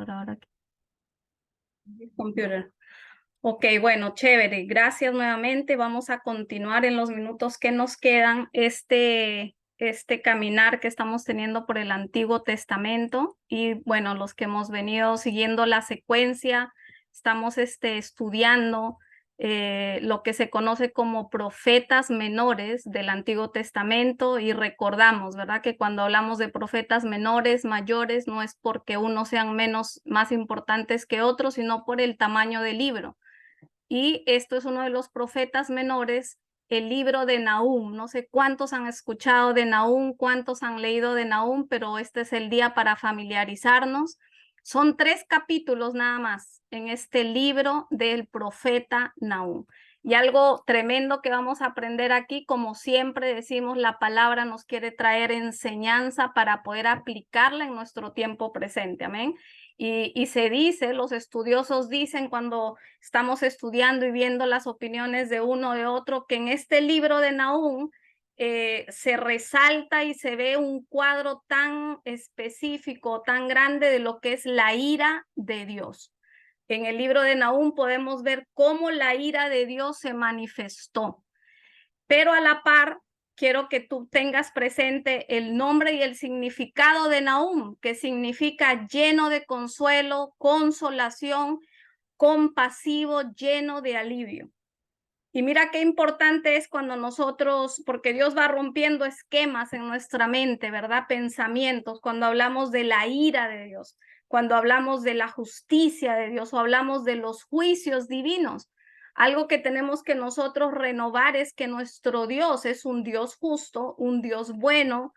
ahora aquí. Computer. Ok, bueno, chévere. Gracias nuevamente. Vamos a continuar en los minutos que nos quedan este caminar que estamos teniendo por el Antiguo Testamento. Y bueno, los que hemos venido siguiendo la secuencia, estamos estudiando lo que se conoce como profetas menores del Antiguo Testamento, y recordamos, ¿verdad?, que cuando hablamos de profetas menores, mayores, no es porque unos sean más importantes que otros, sino por el tamaño del libro. Y esto es uno de los profetas menores, el libro de Nahum. No sé cuántos han escuchado de Nahum, cuántos han leído de Nahum, pero este es el día para familiarizarnos. Son 3 capítulos nada más en este libro del profeta Nahum. Y algo tremendo que vamos a aprender aquí, como siempre decimos, la palabra nos quiere traer enseñanza para poder aplicarla en nuestro tiempo presente. Amén. Y se dice, los estudiosos dicen cuando estamos estudiando y viendo las opiniones de uno o de otro, que en este libro de Nahum se resalta y se ve un cuadro tan específico, tan grande de lo que es la ira de Dios. En el libro de Nahum podemos ver cómo la ira de Dios se manifestó. Pero a la par, quiero que tú tengas presente el nombre y el significado de Nahum, que significa lleno de consuelo, consolación, compasivo, lleno de alivio. Y mira qué importante es cuando nosotros, porque Dios va rompiendo esquemas en nuestra mente, ¿verdad? Pensamientos, cuando hablamos de la ira de Dios, cuando hablamos de la justicia de Dios o hablamos de los juicios divinos. Algo que tenemos que nosotros renovar es que nuestro Dios es un Dios justo, un Dios bueno,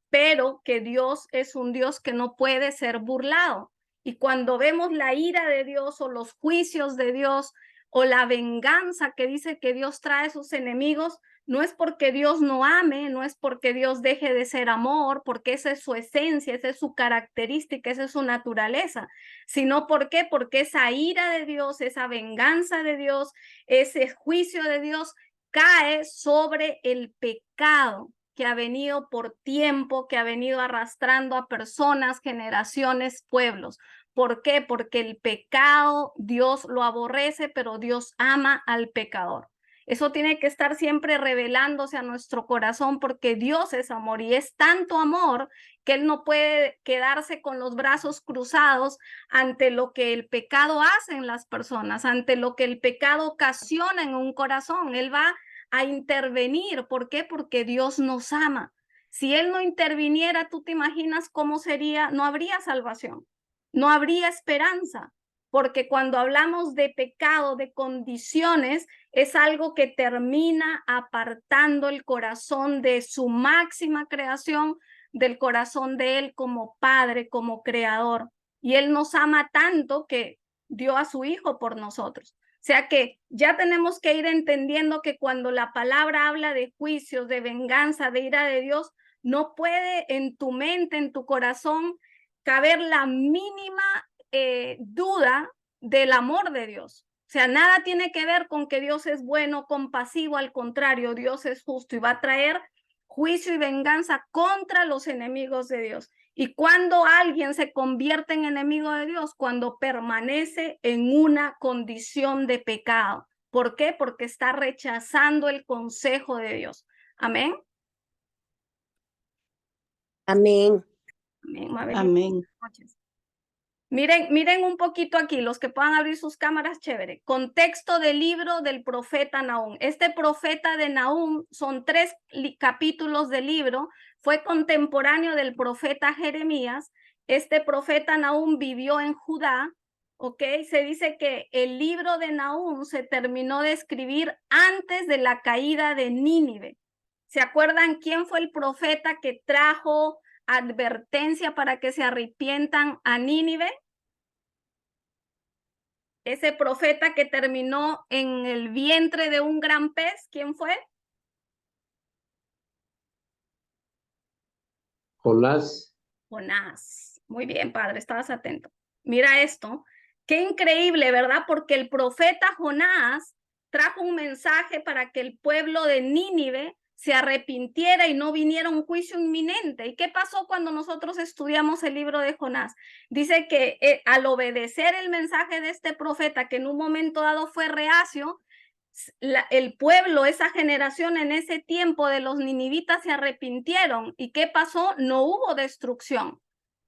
pero que Dios es un Dios que no puede ser burlado. Y cuando vemos la ira de Dios o los juicios de Dios o la venganza que dice que Dios trae a sus enemigos, no es porque Dios no ame, no es porque Dios deje de ser amor, porque esa es su esencia, esa es su característica, esa es su naturaleza, sino porque esa ira de Dios, esa venganza de Dios, ese juicio de Dios cae sobre el pecado que ha venido por tiempo, que ha venido arrastrando a personas, generaciones, pueblos. ¿Por qué? Porque el pecado Dios lo aborrece, pero Dios ama al pecador. Eso tiene que estar siempre revelándose a nuestro corazón, porque Dios es amor y es tanto amor que Él no puede quedarse con los brazos cruzados ante lo que el pecado hace en las personas, ante lo que el pecado ocasiona en un corazón. Él va a intervenir. ¿Por qué? Porque Dios nos ama. Si Él no interviniera, tú te imaginas cómo sería, no habría salvación, no habría esperanza, porque cuando hablamos de pecado, de condiciones, es algo que termina apartando el corazón de su máxima creación, del corazón de Él como Padre, como Creador. Y Él nos ama tanto que dio a su Hijo por nosotros. O sea que ya tenemos que ir entendiendo que cuando la palabra habla de juicios, de venganza, de ira de Dios, no puede en tu mente, en tu corazón, caber la mínima duda del amor de Dios. O sea, nada tiene que ver con que Dios es bueno, compasivo, al contrario, Dios es justo y va a traer juicio y venganza contra los enemigos de Dios. Y cuando alguien se convierte en enemigo de Dios, cuando permanece en una condición de pecado. ¿Por qué? Porque está rechazando el consejo de Dios. Amén. Amén. Amén. Amén. Miren un poquito aquí, los que puedan abrir sus cámaras, chévere. Contexto del libro del profeta Nahum. Este profeta de Nahum, son 3 capítulos del libro, fue contemporáneo del profeta Jeremías. Este profeta Nahum vivió en Judá, ¿ok? Se dice que el libro de Nahum se terminó de escribir antes de la caída de Nínive. ¿Se acuerdan quién fue el profeta que trajo advertencia para que se arrepientan a Nínive? Ese profeta que terminó en el vientre de un gran pez, ¿quién fue? Jonás. Jonás. Muy bien, padre, estabas atento. Mira esto, qué increíble, ¿verdad? Porque el profeta Jonás trajo un mensaje para que el pueblo de Nínive se arrepintiera y no viniera un juicio inminente. ¿Y qué pasó cuando nosotros estudiamos el libro de Jonás? Dice que al obedecer el mensaje de este profeta, que en un momento dado fue reacio, el pueblo, esa generación en ese tiempo de los ninivitas se arrepintieron. ¿Y qué pasó? No hubo destrucción.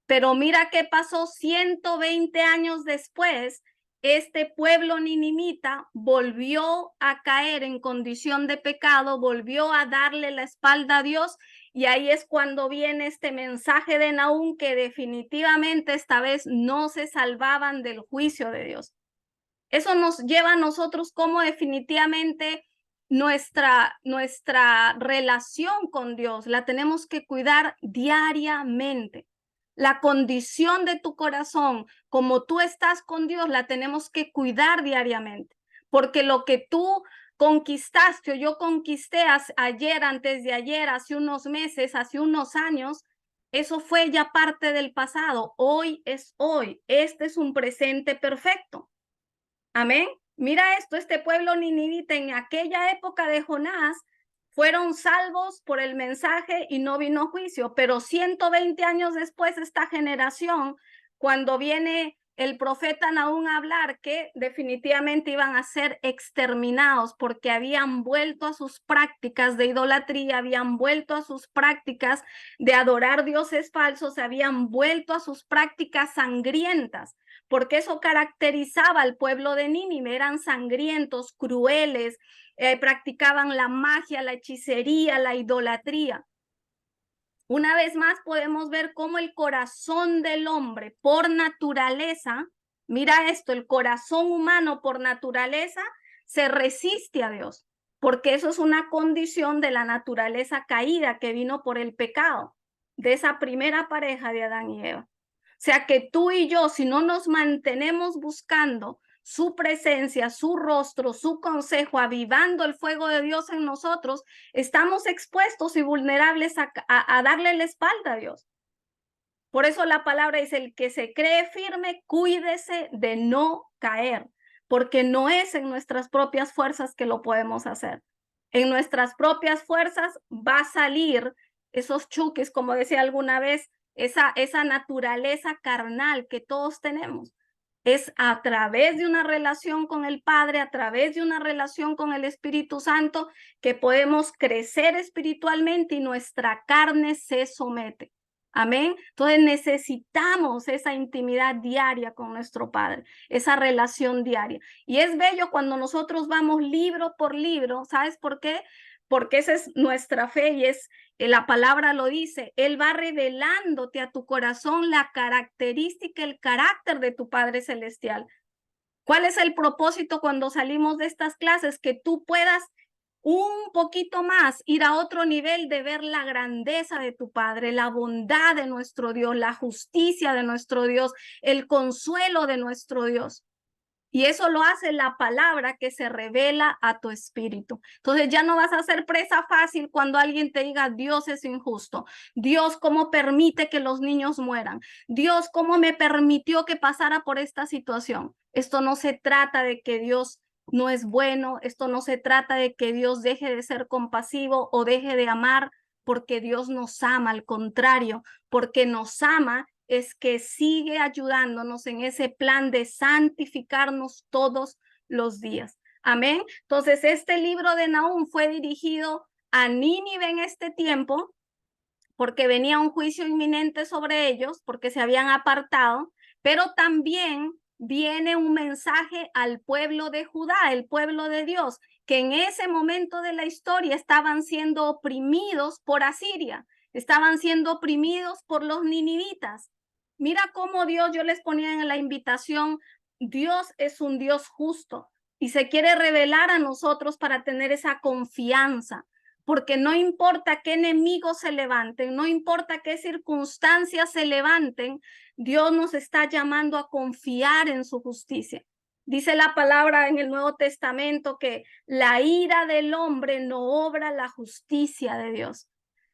Pero mira qué pasó 120 años después. Este pueblo ninimita volvió a caer en condición de pecado, volvió a darle la espalda a Dios, y ahí es cuando viene este mensaje de Nahum, que definitivamente esta vez no se salvaban del juicio de Dios. Eso nos lleva a nosotros como definitivamente nuestra relación con Dios la tenemos que cuidar diariamente. La condición de tu corazón, como tú estás con Dios, la tenemos que cuidar diariamente, porque lo que tú conquistaste o yo conquisté ayer, antes de ayer, hace unos meses, hace unos años, eso fue ya parte del pasado. Hoy es hoy. Este es un presente perfecto. Amén. Mira esto, este pueblo ninivita en aquella época de Jonás fueron salvos por el mensaje y no vino juicio, pero 120 años después esta generación, cuando viene el profeta Nahum a hablar, que definitivamente iban a ser exterminados porque habían vuelto a sus prácticas de idolatría, habían vuelto a sus prácticas de adorar dioses falsos, habían vuelto a sus prácticas sangrientas, porque eso caracterizaba al pueblo de Nínive. Eran sangrientos, crueles, practicaban la magia, la hechicería, la idolatría. Una vez más podemos ver cómo el corazón del hombre por naturaleza, mira esto, el corazón humano por naturaleza se resiste a Dios, porque eso es una condición de la naturaleza caída que vino por el pecado de esa primera pareja de Adán y Eva. O sea que tú y yo, si no nos mantenemos buscando su presencia, su rostro, su consejo, avivando el fuego de Dios en nosotros, estamos expuestos y vulnerables a darle la espalda a Dios. Por eso la palabra dice, el que se cree firme, cuídese de no caer, porque no es en nuestras propias fuerzas que lo podemos hacer. En nuestras propias fuerzas va a salir esos chuques, como decía alguna vez, esa naturaleza carnal que todos tenemos. Es a través de una relación con el Padre, a través de una relación con el Espíritu Santo, que podemos crecer espiritualmente y nuestra carne se somete. Amén. Entonces necesitamos esa intimidad diaria con nuestro Padre, esa relación diaria. Y es bello cuando nosotros vamos libro por libro. ¿Sabes por qué? Porque esa es nuestra fe y es, la palabra lo dice, Él va revelándote a tu corazón la característica, el carácter de tu Padre Celestial. ¿Cuál es el propósito cuando salimos de estas clases? Que tú puedas un poquito más ir a otro nivel de ver la grandeza de tu Padre, la bondad de nuestro Dios, la justicia de nuestro Dios, el consuelo de nuestro Dios. Y eso lo hace la palabra que se revela a tu espíritu. Entonces ya no vas a ser presa fácil cuando alguien te diga, Dios es injusto. Dios, ¿cómo permite que los niños mueran? Dios, ¿cómo me permitió que pasara por esta situación? Esto no se trata de que Dios no es bueno. Esto no se trata de que Dios deje de ser compasivo o deje de amar, porque Dios nos ama. Al contrario, porque nos ama es que sigue ayudándonos en ese plan de santificarnos todos los días. Amén. Entonces, este libro de Nahum fue dirigido a Nínive en este tiempo, porque venía un juicio inminente sobre ellos, porque se habían apartado, pero también viene un mensaje al pueblo de Judá, el pueblo de Dios, que en ese momento de la historia estaban siendo oprimidos por Asiria, estaban siendo oprimidos por los ninivitas. Mira cómo Dios, yo les ponía en la invitación, Dios es un Dios justo y se quiere revelar a nosotros para tener esa confianza, porque no importa qué enemigos se levanten, no importa qué circunstancias se levanten, Dios nos está llamando a confiar en su justicia. Dice la palabra en el Nuevo Testamento que la ira del hombre no obra la justicia de Dios.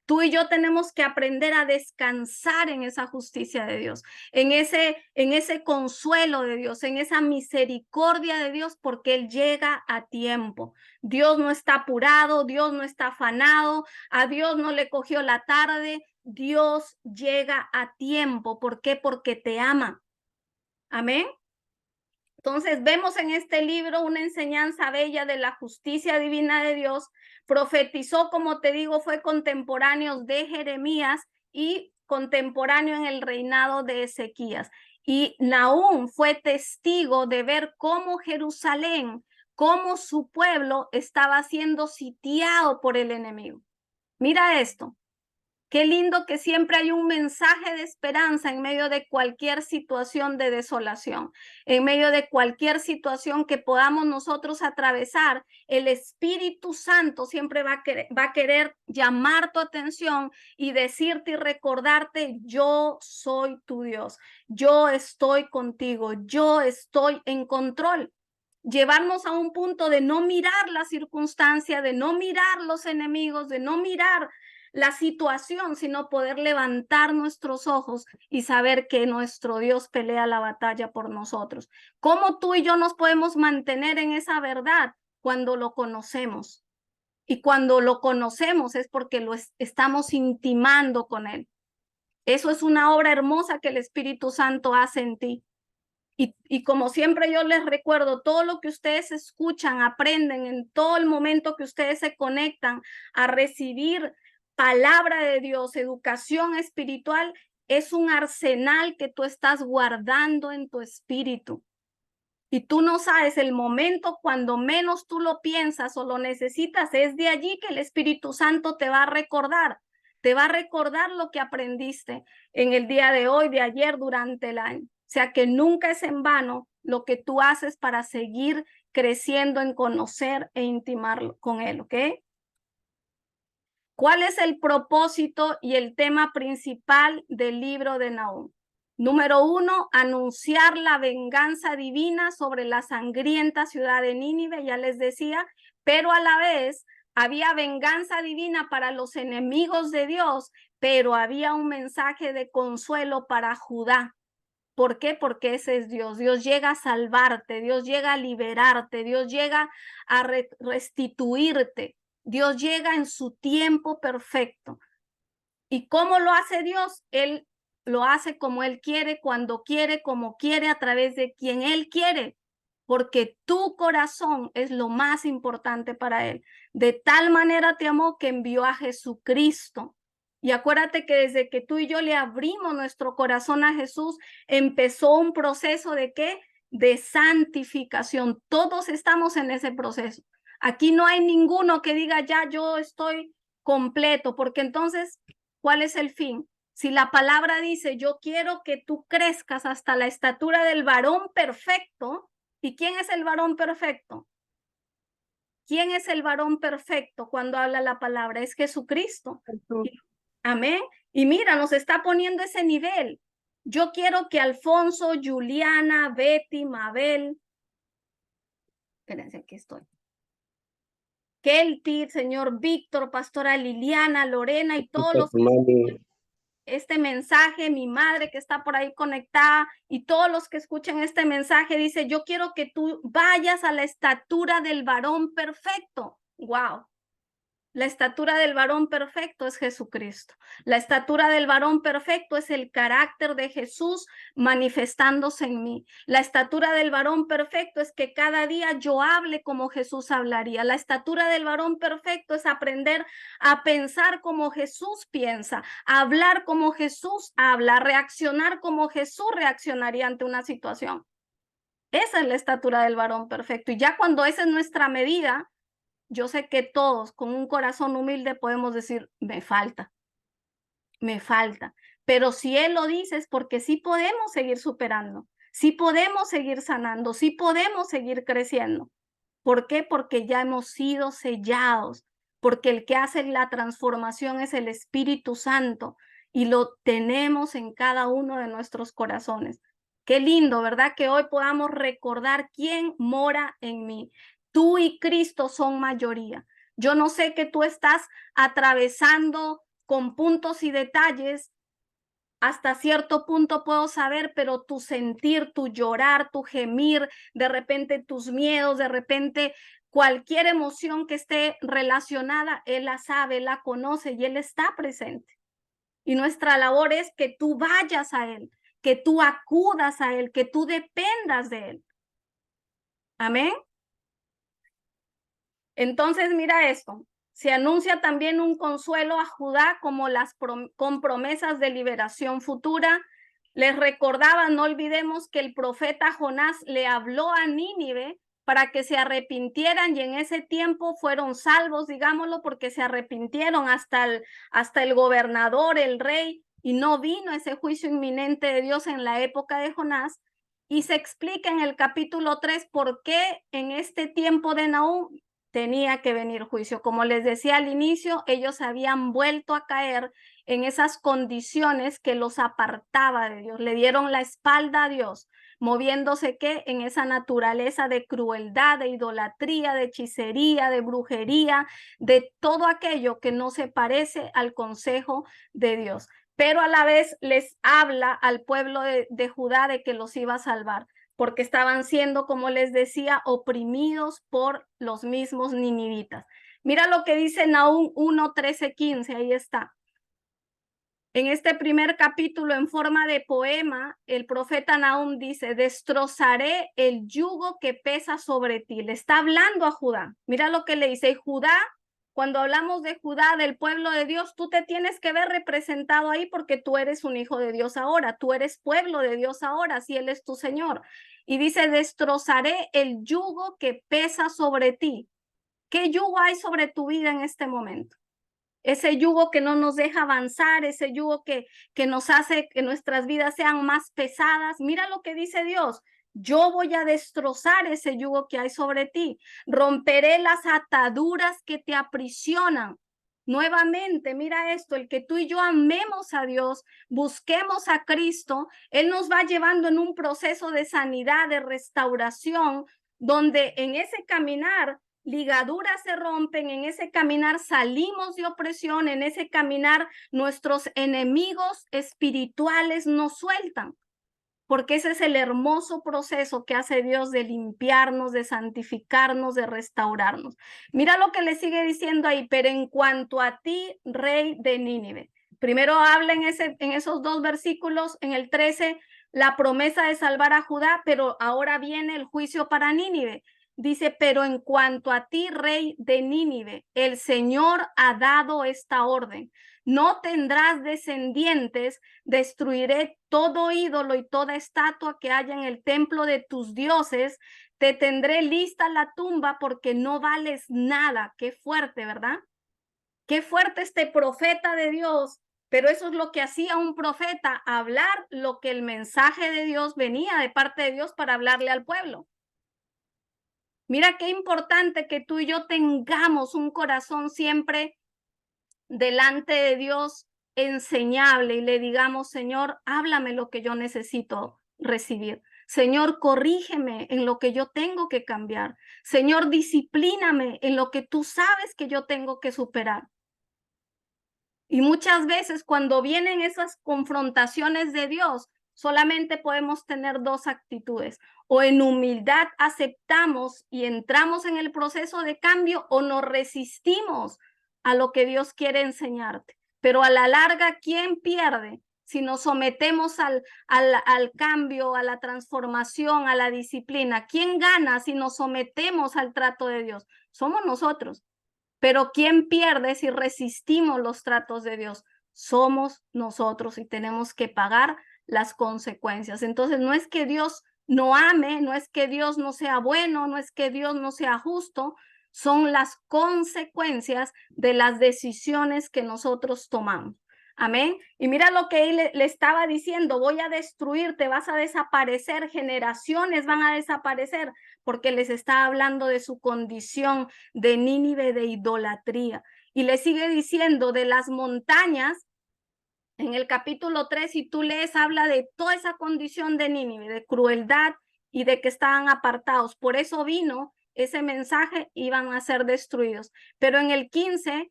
Tú y yo tenemos que aprender a descansar en esa justicia de Dios, en ese consuelo de Dios, en esa misericordia de Dios, porque Él llega a tiempo. Dios no está apurado, Dios no está afanado, a Dios no le cogió la tarde, Dios llega a tiempo. ¿Por qué? Porque te ama. Amén. Entonces vemos en este libro una enseñanza bella de la justicia divina de Dios. Profetizó, como te digo, fue contemporáneo de Jeremías y contemporáneo en el reinado de Ezequías. Y Nahum fue testigo de ver cómo Jerusalén, cómo su pueblo estaba siendo sitiado por el enemigo. Mira esto. Qué lindo que siempre hay un mensaje de esperanza en medio de cualquier situación de desolación, en medio de cualquier situación que podamos nosotros atravesar. El Espíritu Santo siempre va a querer llamar tu atención y decirte y recordarte: yo soy tu Dios, yo estoy contigo, yo estoy en control. Llevarnos a un punto de no mirar la circunstancia, de no mirar los enemigos, de no mirar la situación, sino poder levantar nuestros ojos y saber que nuestro Dios pelea la batalla por nosotros. ¿Cómo tú y yo nos podemos mantener en esa verdad? Cuando lo conocemos. Y cuando lo conocemos es porque lo estamos intimando con Él. Eso es una obra hermosa que el Espíritu Santo hace en ti. Y como siempre yo les recuerdo, todo lo que ustedes escuchan, aprenden en todo el momento que ustedes se conectan a recibir palabra de Dios, educación espiritual, es un arsenal que tú estás guardando en tu espíritu. Y tú no sabes el momento cuando menos tú lo piensas o lo necesitas, es de allí que el Espíritu Santo te va a recordar. Te va a recordar lo que aprendiste en el día de hoy, de ayer, durante el año. O sea que nunca es en vano lo que tú haces para seguir creciendo en conocer e intimar con Él, ¿ok? ¿Cuál es el propósito y el tema principal del libro de Nahum? Número 1, anunciar la venganza divina sobre la sangrienta ciudad de Nínive, ya les decía, pero a la vez había venganza divina para los enemigos de Dios, pero había un mensaje de consuelo para Judá. ¿Por qué? Porque ese es Dios. Dios llega a salvarte, Dios llega a liberarte, Dios llega a restituirte. Dios llega en su tiempo perfecto. ¿Y cómo lo hace Dios? Él lo hace como Él quiere, cuando quiere, como quiere, a través de quien Él quiere, porque tu corazón es lo más importante para Él. De tal manera te amó que envió a Jesucristo. Y acuérdate que desde que tú y yo le abrimos nuestro corazón a Jesús, empezó un proceso de ¿qué? De santificación. Todos estamos en ese proceso. Aquí no hay ninguno que diga ya yo estoy completo, porque entonces, ¿cuál es el fin? Si la palabra dice yo quiero que tú crezcas hasta la estatura del varón perfecto, ¿y quién es el varón perfecto? ¿Quién es el varón perfecto cuando habla la palabra? Es Jesucristo. Amén. Y mira, nos está poniendo ese nivel. Yo quiero que Alfonso, Juliana, Betty, Mabel, espérense, aquí estoy. Kelty, señor Víctor, pastora Liliana, Lorena y todos los que este mensaje, mi madre que está por ahí conectada y todos los que escuchen este mensaje, dice, yo quiero que tú vayas a la estatura del varón perfecto. Wow. La estatura del varón perfecto es Jesucristo. La estatura del varón perfecto es el carácter de Jesús manifestándose en mí. La estatura del varón perfecto es que cada día yo hable como Jesús hablaría. La estatura del varón perfecto es aprender a pensar como Jesús piensa, a hablar como Jesús habla, a reaccionar como Jesús reaccionaría ante una situación. Esa es la estatura del varón perfecto. Y ya cuando esa es nuestra medida, yo sé que todos con un corazón humilde podemos decir, me falta. Pero si Él lo dice es porque sí podemos seguir superando, sí podemos seguir sanando, sí podemos seguir creciendo. ¿Por qué? Porque ya hemos sido sellados, porque el que hace la transformación es el Espíritu Santo y lo tenemos en cada uno de nuestros corazones. Qué lindo, ¿verdad? Que hoy podamos recordar quién mora en mí. Tú y Cristo son mayoría. Yo no sé que tú estás atravesando con puntos y detalles, hasta cierto punto puedo saber, pero tu sentir, tu llorar, tu gemir, de repente tus miedos, de repente cualquier emoción que esté relacionada, Él la sabe, Él la conoce y Él está presente. Y nuestra labor es que tú vayas a Él, que tú acudas a Él, que tú dependas de Él. Amén. Entonces, mira esto. Se anuncia también un consuelo a Judá como con promesas de liberación futura. Les recordaba, no olvidemos que el profeta Jonás le habló a Nínive para que se arrepintieran y en ese tiempo fueron salvos, digámoslo, porque se arrepintieron hasta el gobernador, el rey, y no vino ese juicio inminente de Dios en la época de Jonás. Y se explica en el capítulo 3 por qué en este tiempo de Nahum tenía que venir juicio. Como les decía al inicio, ellos habían vuelto a caer en esas condiciones que los apartaba de Dios. Le dieron la espalda a Dios, moviéndose ¿qué? En esa naturaleza de crueldad, de idolatría, de hechicería, de brujería, de todo aquello que no se parece al consejo de Dios. Pero a la vez les habla al pueblo de Judá de que los iba a salvar, porque estaban siendo, como les decía, oprimidos por los mismos ninivitas. Mira lo que dice Nahum 1, 13, 15, ahí está. En este primer capítulo, en forma de poema, el profeta Nahum dice, destrozaré el yugo que pesa sobre ti. Le está hablando a Judá. Mira lo que le dice, Judá, cuando hablamos de Judá, del pueblo de Dios, tú te tienes que ver representado ahí porque tú eres un hijo de Dios ahora, tú eres pueblo de Dios ahora, si Él es tu Señor. Y dice, destrozaré el yugo que pesa sobre ti. ¿Qué yugo hay sobre tu vida en este momento? Ese yugo que no nos deja avanzar, ese yugo que nos hace que nuestras vidas sean más pesadas. Mira lo que dice Dios. Yo voy a destrozar ese yugo que hay sobre ti. Romperé las ataduras que te aprisionan. Nuevamente, mira esto, el que tú y yo amemos a Dios, busquemos a Cristo, Él nos va llevando en un proceso de sanidad, de restauración, donde en ese caminar ligaduras se rompen, en ese caminar salimos de opresión, en ese caminar nuestros enemigos espirituales nos sueltan, porque ese es el hermoso proceso que hace Dios de limpiarnos, de santificarnos, de restaurarnos. Mira lo que le sigue diciendo ahí, pero en cuanto a ti, rey de Nínive. Primero habla en esos dos versículos, en el 13, la promesa de salvar a Judá, pero ahora viene el juicio para Nínive. Dice, pero en cuanto a ti, rey de Nínive, el Señor ha dado esta orden. No tendrás descendientes, destruiré todo ídolo y toda estatua que haya en el templo de tus dioses, te tendré lista la tumba porque no vales nada. Qué fuerte, ¿verdad? Qué fuerte este profeta de Dios, pero eso es lo que hacía un profeta, hablar lo que el mensaje de Dios venía de parte de Dios para hablarle al pueblo. Mira qué importante que tú y yo tengamos un corazón siempre delante de Dios enseñable y le digamos, Señor, háblame lo que yo necesito recibir. Señor, corrígeme en lo que yo tengo que cambiar. Señor, disciplíname en lo que tú sabes que yo tengo que superar. Y muchas veces cuando vienen esas confrontaciones de Dios, solamente podemos tener dos actitudes. O en humildad aceptamos y entramos en el proceso de cambio o nos resistimos a lo que Dios quiere enseñarte. Pero a la larga, ¿quién pierde? Si nos sometemos al cambio, a la transformación, a la disciplina. ¿Quién gana si nos sometemos al trato de Dios? Somos nosotros. Pero ¿quién pierde si resistimos los tratos de Dios? Somos nosotros y tenemos que pagar las consecuencias. Entonces, no es que Dios no ame, no es que Dios no sea bueno, no es que Dios no sea justo, son las consecuencias de las decisiones que nosotros tomamos. Amén. Y mira lo que él le estaba diciendo, voy a destruirte, vas a desaparecer, generaciones van a desaparecer, porque les está hablando de su condición de Nínive, de idolatría. Y le sigue diciendo de las montañas, en el capítulo 3, si tú lees, habla de toda esa condición de Nínive, de crueldad y de que estaban apartados. Por eso vino ese mensaje, iban a ser destruidos. Pero en el 15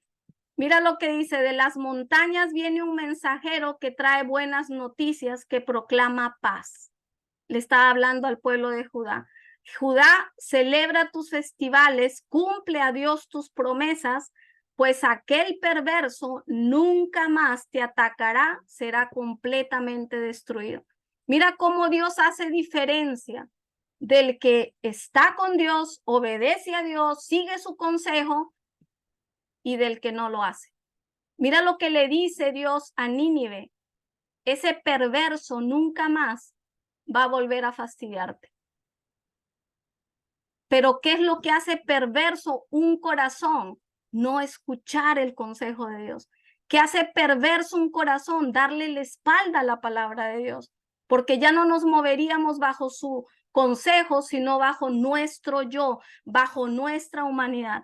Mira lo que dice, de las montañas viene un mensajero que trae buenas noticias, que proclama paz. Le está hablando al pueblo de Judá. Judá, celebra tus festivales, cumple a Dios tus promesas, pues aquel perverso nunca más te atacará, será completamente destruido. Mira cómo Dios hace diferencia del que está con Dios, obedece a Dios, sigue su consejo, y del que no lo hace. Mira lo que le dice Dios a Nínive. Ese perverso nunca más va a volver a fastidiarte. Pero ¿qué es lo que hace perverso un corazón? No escuchar el consejo de Dios. ¿Qué hace perverso un corazón? Darle la espalda a la palabra de Dios. Porque ya no nos moveríamos bajo su consejo, sino bajo nuestro yo, bajo nuestra humanidad.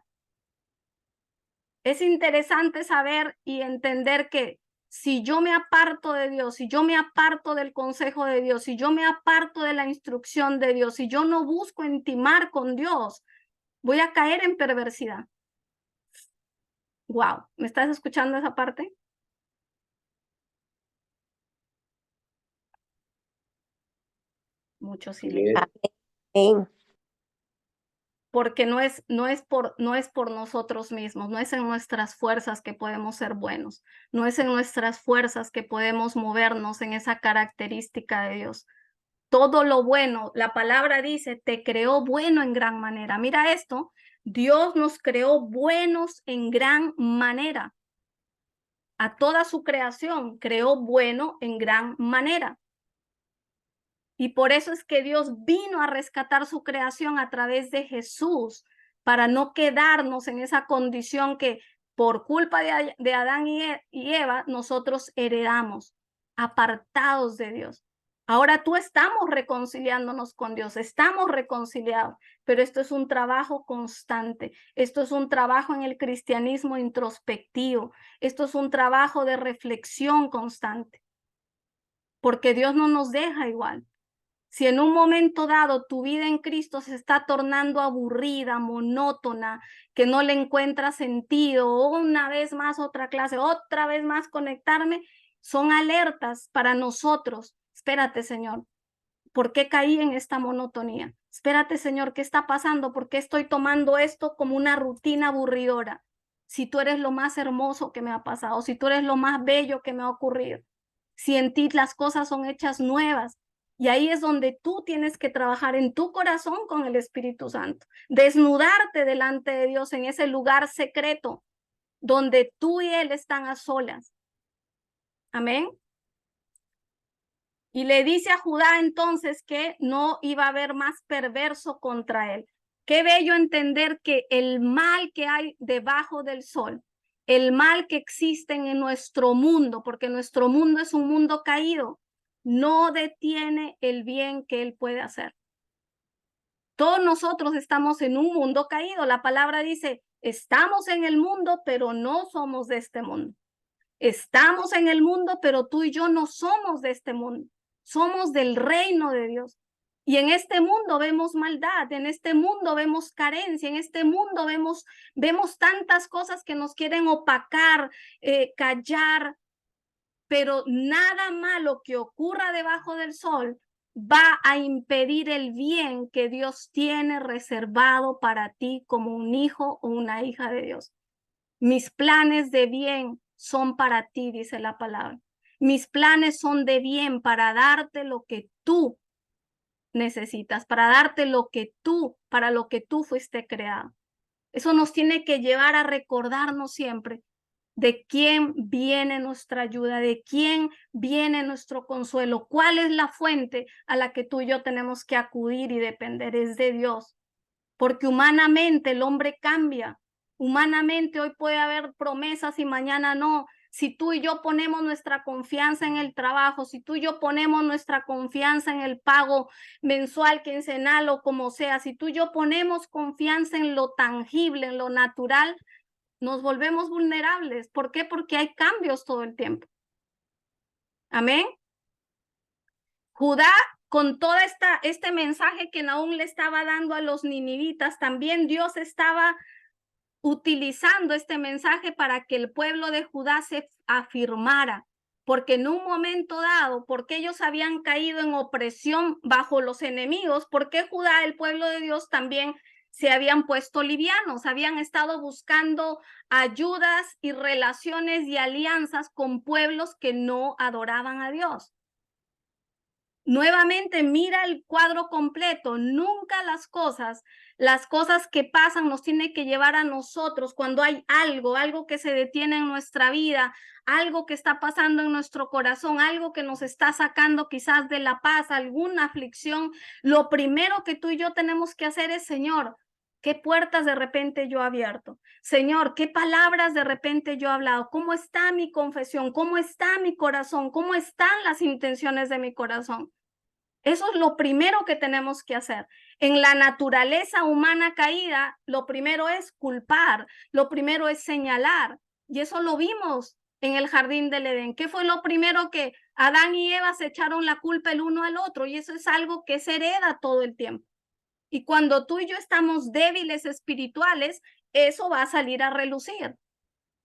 Es interesante saber y entender que si yo me aparto de Dios, si yo me aparto del consejo de Dios, si yo me aparto de la instrucción de Dios, si yo no busco intimar con Dios, voy a caer en perversidad. Wow, ¿me estás escuchando esa parte? Mucho silencio. Amén. Porque no es por nosotros mismos, no es en nuestras fuerzas que podemos ser buenos, no es en nuestras fuerzas que podemos movernos en esa característica de Dios. Todo lo bueno, la palabra dice, te creó bueno en gran manera. Mira esto, Dios nos creó buenos en gran manera. A toda su creación creó bueno en gran manera. Y por eso es que Dios vino a rescatar su creación a través de Jesús, para no quedarnos en esa condición que por culpa de Adán y Eva nosotros heredamos, apartados de Dios. Ahora tú estamos reconciliándonos con Dios, estamos reconciliados, pero esto es un trabajo constante, esto es un trabajo en el cristianismo introspectivo, esto es un trabajo de reflexión constante, porque Dios no nos deja igual. Si en un momento dado tu vida en Cristo se está tornando aburrida, monótona, que no le encuentras sentido, una vez más otra clase, otra vez más conectarme, son alertas para nosotros. Espérate, Señor, ¿por qué caí en esta monotonía? Espérate, Señor, ¿qué está pasando? ¿Por qué estoy tomando esto como una rutina aburridora? Si tú eres lo más hermoso que me ha pasado, si tú eres lo más bello que me ha ocurrido, si en ti las cosas son hechas nuevas. Y ahí es donde tú tienes que trabajar en tu corazón con el Espíritu Santo, desnudarte delante de Dios en ese lugar secreto donde tú y Él están a solas. Amén. Y le dice a Judá entonces que no iba a haber más perverso contra él. Qué bello entender que el mal que hay debajo del sol, el mal que existe en nuestro mundo, porque nuestro mundo es un mundo caído, no detiene el bien que él puede hacer. Todos nosotros estamos en un mundo caído. La palabra dice, estamos en el mundo, pero no somos de este mundo. Estamos en el mundo, pero tú y yo no somos de este mundo. Somos del reino de Dios. Y en este mundo vemos maldad, en este mundo vemos carencia, en este mundo vemos tantas cosas que nos quieren opacar, callar, pero nada malo que ocurra debajo del sol va a impedir el bien que Dios tiene reservado para ti como un hijo o una hija de Dios. Mis planes de bien son para ti, dice la palabra. Mis planes son de bien para darte lo que tú necesitas, para darte lo que tú, para lo que tú fuiste creado. Eso nos tiene que llevar a recordarnos siempre de quién viene nuestra ayuda, de quién viene nuestro consuelo, cuál es la fuente a la que tú y yo tenemos que acudir y depender, es de Dios. Porque humanamente el hombre cambia, humanamente hoy puede haber promesas y mañana no. Si tú y yo ponemos nuestra confianza en el trabajo, si tú y yo ponemos nuestra confianza en el pago mensual, quincenal o como sea, si tú y yo ponemos confianza en lo tangible, en lo natural, nos volvemos vulnerables. ¿Por qué? Porque hay cambios todo el tiempo. Amén. Judá, con todo este mensaje que Nahum le estaba dando a los ninivitas, también Dios estaba utilizando este mensaje para que el pueblo de Judá se afirmara, porque en un momento dado, porque ellos habían caído en opresión bajo los enemigos, porque Judá, el pueblo de Dios, también se habían puesto livianos, habían estado buscando ayudas y relaciones y alianzas con pueblos que no adoraban a Dios. Nuevamente, mira el cuadro completo. Nunca las cosas que pasan nos tienen que llevar a nosotros cuando hay algo que se detiene en nuestra vida, algo que está pasando en nuestro corazón, algo que nos está sacando quizás de la paz, alguna aflicción. Lo primero que tú y yo tenemos que hacer es, Señor, ¿qué puertas de repente yo he abierto? Señor, ¿qué palabras de repente yo he hablado? ¿Cómo está mi confesión? ¿Cómo está mi corazón? ¿Cómo están las intenciones de mi corazón? Eso es lo primero que tenemos que hacer. En la naturaleza humana caída, lo primero es culpar, lo primero es señalar. Y eso lo vimos en el jardín del Edén. ¿Qué fue lo primero que Adán y Eva se echaron la culpa el uno al otro? Y eso es algo que se hereda todo el tiempo. Y cuando tú y yo estamos débiles espirituales, eso va a salir a relucir.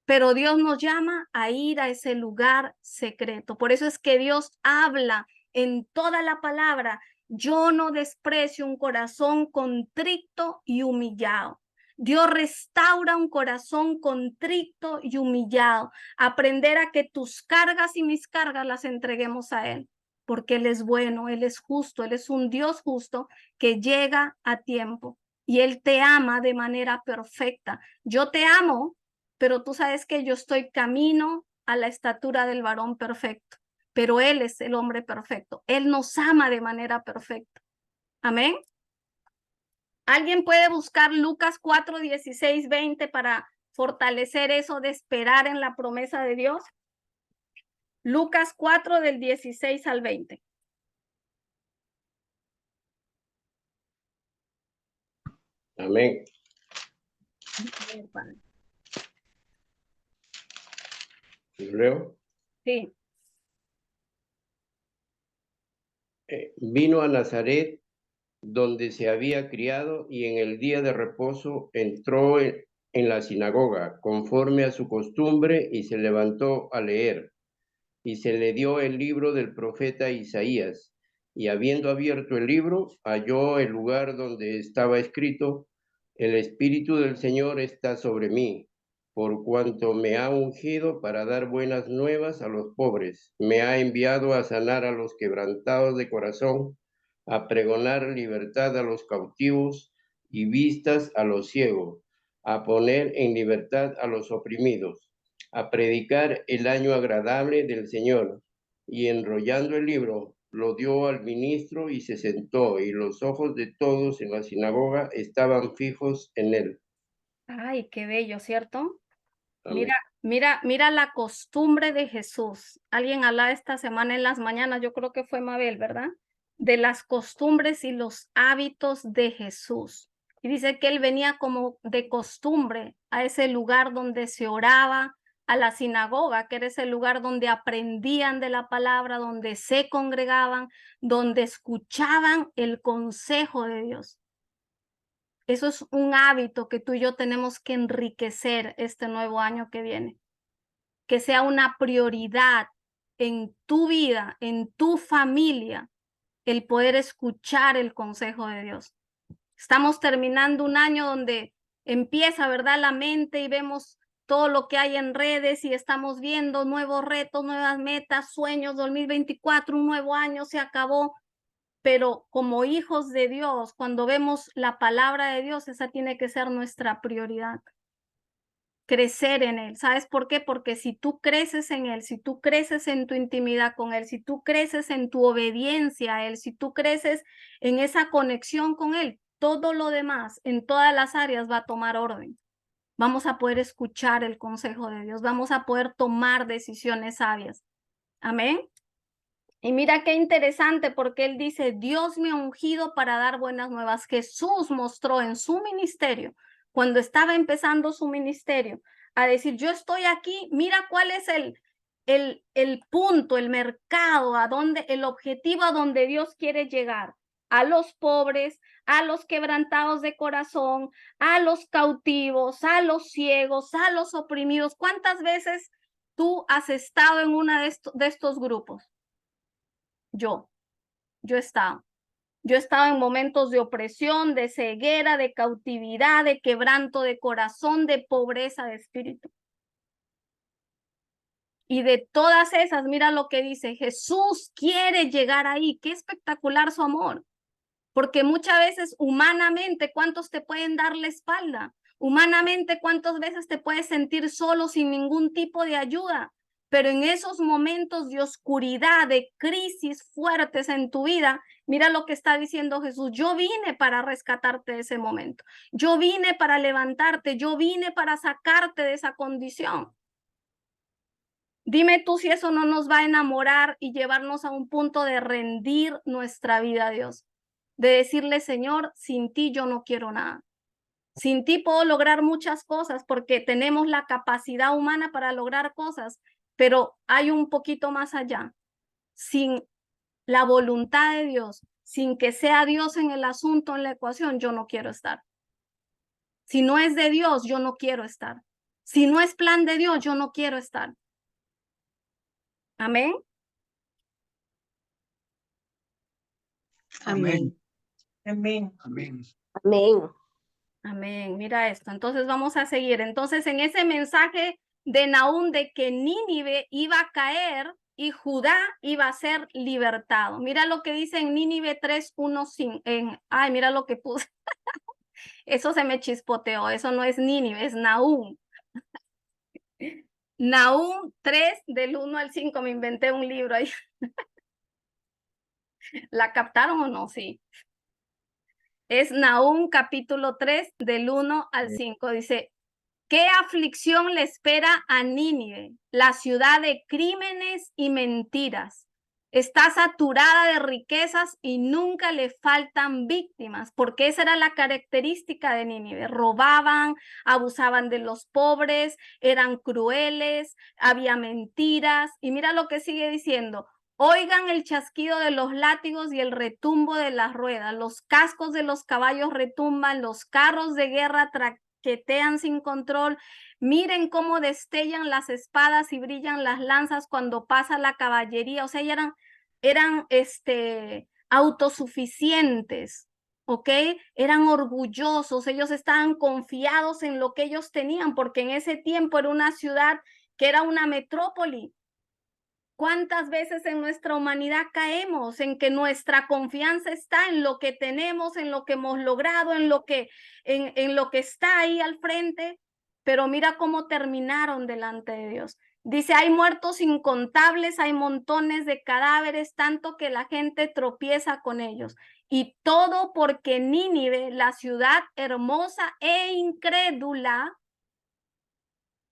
Pero Dios nos llama a ir a ese lugar secreto. Por eso es que Dios habla en toda la palabra. Yo no desprecio un corazón contrito y humillado. Dios restaura un corazón contrito y humillado. Aprender a que tus cargas y mis cargas las entreguemos a Él, porque Él es bueno, Él es justo, Él es un Dios justo que llega a tiempo y Él te ama de manera perfecta. Yo te amo, pero tú sabes que yo estoy camino a la estatura del varón perfecto, pero Él es el hombre perfecto. Él nos ama de manera perfecta. Amén. ¿Alguien puede buscar Lucas 4, 16, 20 para fortalecer eso de esperar en la promesa de Dios? Lucas 4 del 16 al 20. Amén. ¿Leo? Sí. Vino a Nazaret, donde se había criado, y en el día de reposo entró en la sinagoga, conforme a su costumbre, y se levantó a leer. Y se le dio el libro del profeta Isaías, y habiendo abierto el libro, halló el lugar donde estaba escrito: El Espíritu del Señor está sobre mí, por cuanto me ha ungido para dar buenas nuevas a los pobres, me ha enviado a sanar a los quebrantados de corazón, a pregonar libertad a los cautivos y vistas a los ciegos, a poner en libertad a los oprimidos, a predicar el año agradable del Señor. Y enrollando el libro, lo dio al ministro y se sentó, y los ojos de todos en la sinagoga estaban fijos en él. Ay, qué bello, ¿cierto? Amén. Mira la costumbre de Jesús. Alguien hablaba esta semana en las mañanas, yo creo que fue Mabel, ¿verdad? De las costumbres y los hábitos de Jesús. Y dice que él venía como de costumbre a ese lugar donde se oraba, a la sinagoga, que era ese lugar donde aprendían de la palabra, donde se congregaban, donde escuchaban el consejo de Dios. Eso es un hábito que tú y yo tenemos que enriquecer este nuevo año que viene. Que sea una prioridad en tu vida, en tu familia, el poder escuchar el consejo de Dios. Estamos terminando un año donde empieza, ¿verdad?, la mente y vemos todo lo que hay en redes y estamos viendo nuevos retos, nuevas metas, sueños, 2024, un nuevo año se acabó. Pero como hijos de Dios, cuando vemos la palabra de Dios, esa tiene que ser nuestra prioridad. Crecer en Él. ¿Sabes por qué? Porque si tú creces en Él, si tú creces en tu intimidad con Él, si tú creces en tu obediencia a Él, si tú creces en esa conexión con Él, todo lo demás en todas las áreas va a tomar orden. Vamos a poder escuchar el consejo de Dios, vamos a poder tomar decisiones sabias. Amén. Y mira qué interesante, porque él dice: Dios me ha ungido para dar buenas nuevas. Jesús mostró en su ministerio, cuando estaba empezando su ministerio, a decir: yo estoy aquí, mira cuál es el punto, el mercado, el objetivo a donde Dios quiere llegar. a los pobres, a los quebrantados de corazón, a los cautivos, a los ciegos, a los oprimidos. ¿Cuántas veces tú has estado en una de estos grupos? Yo he estado. Yo he estado en momentos de opresión, de ceguera, de cautividad, de quebranto de corazón, de pobreza de espíritu. Y de todas esas, mira lo que dice, Jesús quiere llegar ahí. Qué espectacular su amor. Porque muchas veces humanamente, ¿cuántos te pueden dar la espalda? Humanamente, ¿cuántas veces te puedes sentir solo sin ningún tipo de ayuda? Pero en esos momentos de oscuridad, de crisis fuertes en tu vida, mira lo que está diciendo Jesús. Yo vine para rescatarte de ese momento. Yo vine para levantarte. Yo vine para sacarte de esa condición. Dime tú si eso no nos va a enamorar y llevarnos a un punto de rendir nuestra vida a Dios. De decirle, Señor, sin ti yo no quiero nada. Sin ti puedo lograr muchas cosas porque tenemos la capacidad humana para lograr cosas, pero hay un poquito más allá. Sin la voluntad de Dios, sin que sea Dios en el asunto, en la ecuación, yo no quiero estar. Si no es de Dios, yo no quiero estar. Si no es plan de Dios, yo no quiero estar. Amén. Amén. Amén. Amén. Amén. Amén. Mira esto. Entonces vamos a seguir. Entonces en ese mensaje de Nahum de que Nínive iba a caer y Judá iba a ser libertado. Mira lo que dice en Nínive 3:1. Ay, mira lo que puse. Eso se me chispoteó. Eso no es Nínive, es Nahum. Nahum 3 del 1 al 5. Me inventé un libro ahí. ¿La captaron o no? Sí. Es Nahum capítulo 3 del 1 al 5. Dice, ¿qué aflicción le espera a Nínive, la ciudad de crímenes y mentiras? Está saturada de riquezas y nunca le faltan víctimas, porque esa era la característica de Nínive. Robaban, abusaban de los pobres, eran crueles, había mentiras. Y mira lo que sigue diciendo. Oigan el chasquido de los látigos y el retumbo de las ruedas. Los cascos de los caballos retumban, los carros de guerra traquetean sin control. Miren cómo destellan las espadas y brillan las lanzas cuando pasa la caballería. O sea, eran autosuficientes, ¿ok? Eran orgullosos, ellos estaban confiados en lo que ellos tenían, porque en ese tiempo era una ciudad que era una metrópoli. ¿Cuántas veces en nuestra humanidad caemos en que nuestra confianza está en lo que tenemos, en lo que hemos logrado, en lo que está ahí al frente? Pero mira cómo terminaron delante de Dios. Dice, hay muertos incontables, hay montones de cadáveres, tanto que la gente tropieza con ellos. Y todo porque Nínive, la ciudad hermosa e incrédula,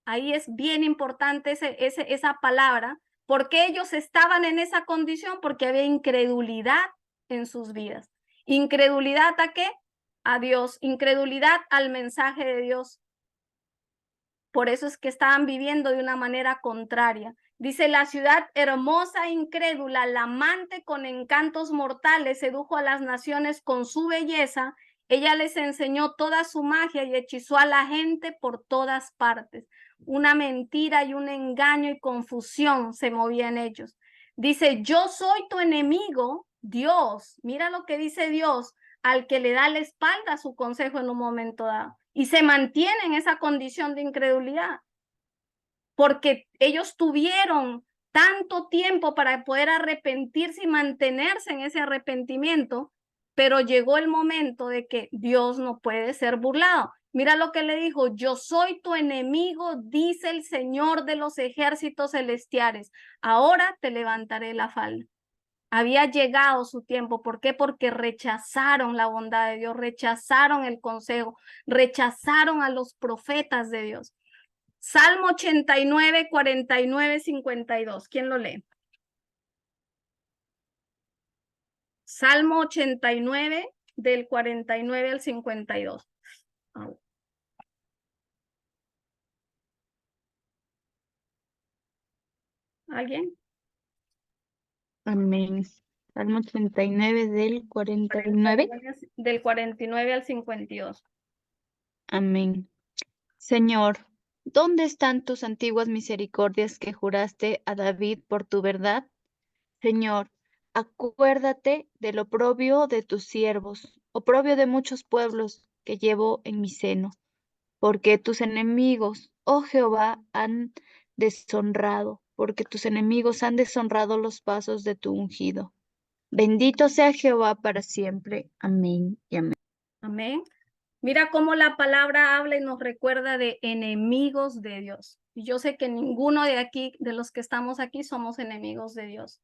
ahí es bien importante esa palabra, porque ellos estaban en esa condición, porque había incredulidad en sus vidas. ¿Incredulidad a qué? A Dios. Incredulidad al mensaje de Dios. Por eso es que estaban viviendo de una manera contraria. Dice, la ciudad hermosa e incrédula, la amante con encantos mortales, sedujo a las naciones con su belleza. Ella les enseñó toda su magia y hechizó a la gente por todas partes. Una mentira y un engaño y confusión se movía en ellos. Dice, yo soy tu enemigo, Dios. Mira lo que dice Dios al que le da la espalda a su consejo en un momento dado. Y se mantiene en esa condición de incredulidad. Porque ellos tuvieron tanto tiempo para poder arrepentirse y mantenerse en ese arrepentimiento, pero llegó el momento de que Dios no puede ser burlado. Mira lo que le dijo, yo soy tu enemigo, dice el Señor de los ejércitos celestiales. Ahora te levantaré la falda. Había llegado su tiempo. ¿Por qué? Porque rechazaron la bondad de Dios, rechazaron el consejo, rechazaron a los profetas de Dios. Salmo 89, 49, 52. ¿Quién lo lee? Salmo 89, del 49 al 52. ¿Alguien? Amén. Salmo 89 del 49. Del 49 al 52. Amén. Señor, ¿dónde están tus antiguas misericordias que juraste a David por tu verdad? Señor, acuérdate del oprobio de tus siervos, oprobio de muchos pueblos que llevo en mi seno, porque tus enemigos, oh Jehová, han deshonrado, porque tus enemigos han deshonrado los pasos de tu ungido. Bendito sea Jehová para siempre. Amén y amén. Amén. Mira cómo la palabra habla y nos recuerda de enemigos de Dios. Y yo sé que ninguno de aquí, de los que estamos aquí, somos enemigos de Dios,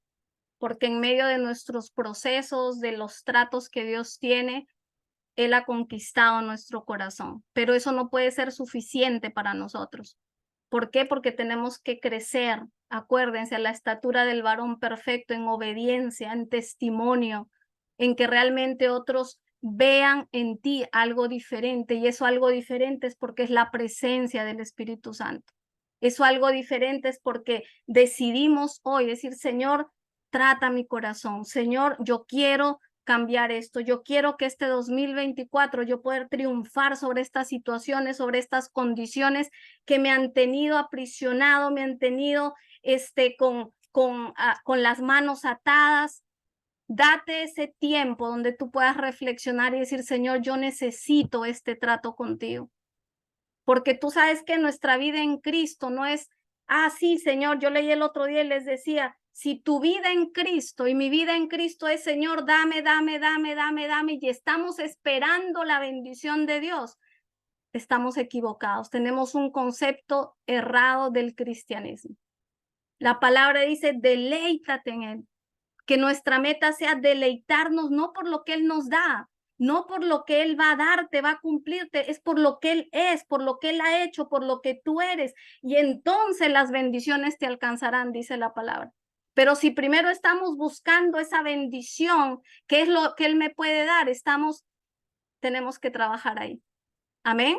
porque en medio de nuestros procesos, de los tratos que Dios tiene, Él ha conquistado nuestro corazón. Pero eso no puede ser suficiente para nosotros. ¿Por qué? Porque tenemos que crecer, acuérdense, a la estatura del varón perfecto, en obediencia, en testimonio, en que realmente otros vean en ti algo diferente, y eso algo diferente es porque es la presencia del Espíritu Santo. Eso algo diferente es porque decidimos hoy decir, Señor, trata mi corazón. Señor, yo quiero cambiar esto. Yo quiero que este 2024 yo pueda triunfar sobre estas situaciones, sobre estas condiciones que me han tenido aprisionado, me han tenido con las manos atadas. Date ese tiempo donde tú puedas reflexionar y decir, Señor, yo necesito este trato contigo. Porque tú sabes que nuestra vida en Cristo no es, sí, Señor, yo leí el otro día y les decía, si tu vida en Cristo y mi vida en Cristo es, Señor, dame, dame, dame, dame, dame, y estamos esperando la bendición de Dios, estamos equivocados. Tenemos un concepto errado del cristianismo. La palabra dice, deleítate en Él. Que nuestra meta sea deleitarnos, no por lo que Él nos da, no por lo que Él va a darte, va a cumplirte, es por lo que Él es, por lo que Él ha hecho, por lo que tú eres. Y entonces las bendiciones te alcanzarán, dice la palabra. Pero si primero estamos buscando esa bendición, ¿qué es lo que Él me puede dar? Tenemos que trabajar ahí. Amén.